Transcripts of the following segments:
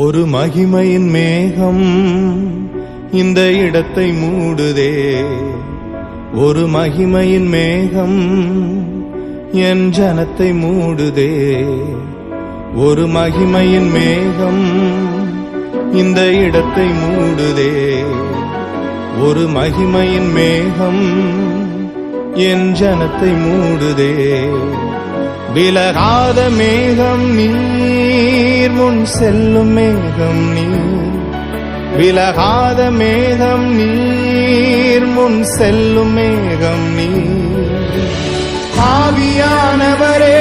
ஒரு மகிமையின் மேகம் இந்த இடத்தை மூடுதே. ஒரு மகிமையின் மேகம் என் ஜனத்தை மூடுதே. ஒரு மகிமையின் மேகம் இந்த இடத்தை மூடுதே. ஒரு மகிமையின் மேகம் என் ஜனத்தை மூடுதே. விலகாத மேகம் நீர், முன் செல்லும் மேகம் நீர். விலகாத மேகம் நீர், முன் செல்லும் மேகம் நீர். ஆவியானவரே,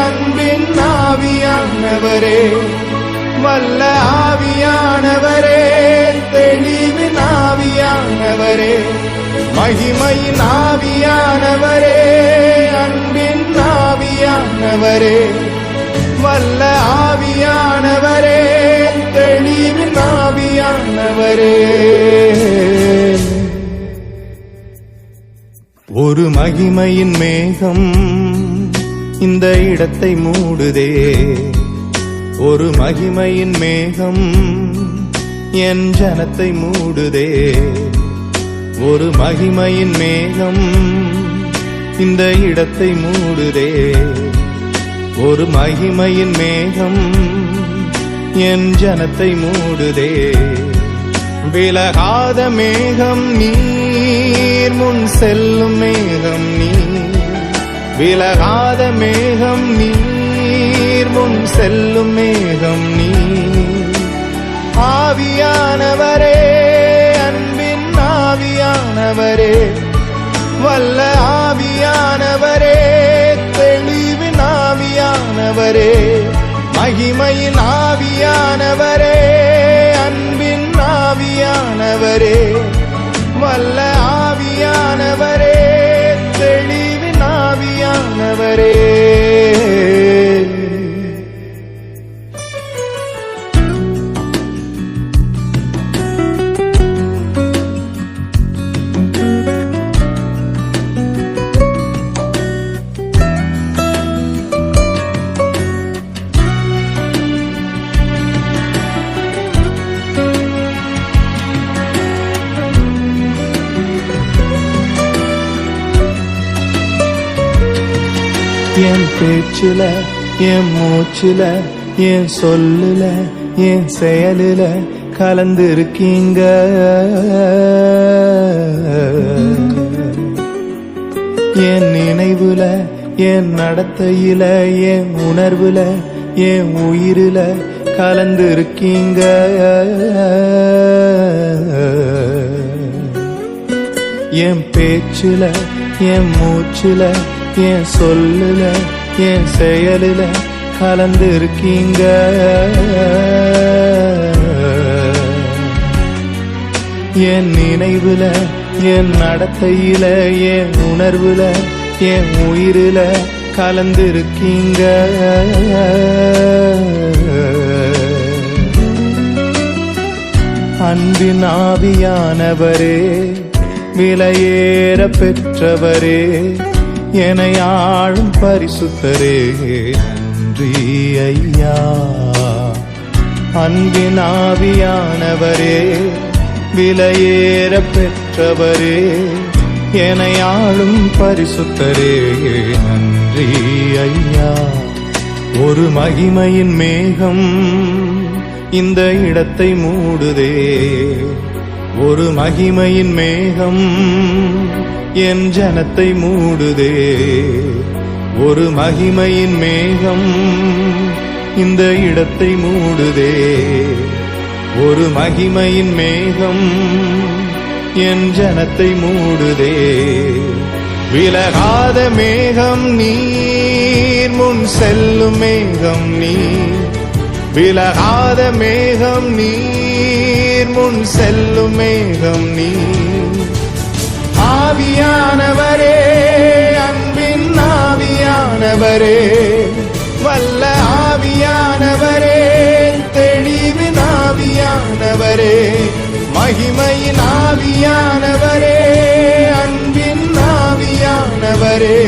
அன்பின் ஆவியானவரே, வல்ல ஆவியானவரே, தெளிவின் ஆவியானவரே, மகிமையின் ஆவியானவரே, அன்பின் ஆவியானவரே, வல்ல ஆவியானவரே, தெளிவின் ஆவியானவரே. ஒரு மகிமையின் மேகம் இந்த இடத்தை மூடுதே. ஒரு மகிமையின் மேகம் என் ஜனத்தை மூடுதே. ஒரு மகிமையின் மேகம் இந்த இடத்தை மூடுதே. ஒரு மகிமையின் மேகம் என் ஜனத்தை மூடுதே. விலகாத மேகம் நீர், முன் செல்லும் மேகம் நீர். விலகாத மேகம் நீர், முன் செல்லும் மேகம் நீர். ஆவியானவரே, அன்பின் ஆவியானவரே, வல்ல ஆவியானவரே, தெளிவின் ஆவியானவரே, மகிமையின் ஆவியானவரே, அன்பின் ஆவியானவரே, வல்ல ஆவியானவரே, தெளிவின் ஆவியானவரே. என் பேச்சுல, என் மூச்சுல, என் சொல்லுல, என் செயலுல கலந்திருக்கீங்க. என் நினைவுல, என் நடத்தையில, என் உணர்வுல, என் உயிருல கலந்திருக்கீங்க. என் பேச்சுல, என் மூச்சுல, என் சொல்லுல, என் செயலுல கலந்திருக்கீங்க. என் நினைவுல, என் நடத்தையில, என் உணர்வுல, என் உயிருல கலந்திருக்கீங்க. அன்பின் ஆவியானவரே, விலையேற பெற்றவரே, என்னை ஆளும் பரிசுத்தரே, நன்றி ஐயா. அன்பின் ஆவியானவரே, விலையேற பெற்றவரே, என்னை ஆளும் பரிசுத்தரே, நன்றி ஐயா. ஒரு மகிமையின் மேகம் இந்த இடத்தை மூடுதே. ஒரு மகிமையின் மேகம் என் ஜனத்தை மூடுதே. ஒரு மகிமையின் மேகம் இந்த இடத்தை மூடுதே. ஒரு மகிமையின் மேகம் என் ஜனத்தை மூடுதே. விலகாத மேகம் நீர், முன் செல்லும் மேகம் நீர். விலகாத மேகம் நீர், முன் செல்லும் மேகம் நீர். ஆவியானவரே, அன்பின் ஆவியானவரே, வல்ல ஆவியானவரே, தெளிவின் ஆவியானவரே, மகிமையின் ஆவியானவரே, அன்பின் ஆவியானவரே,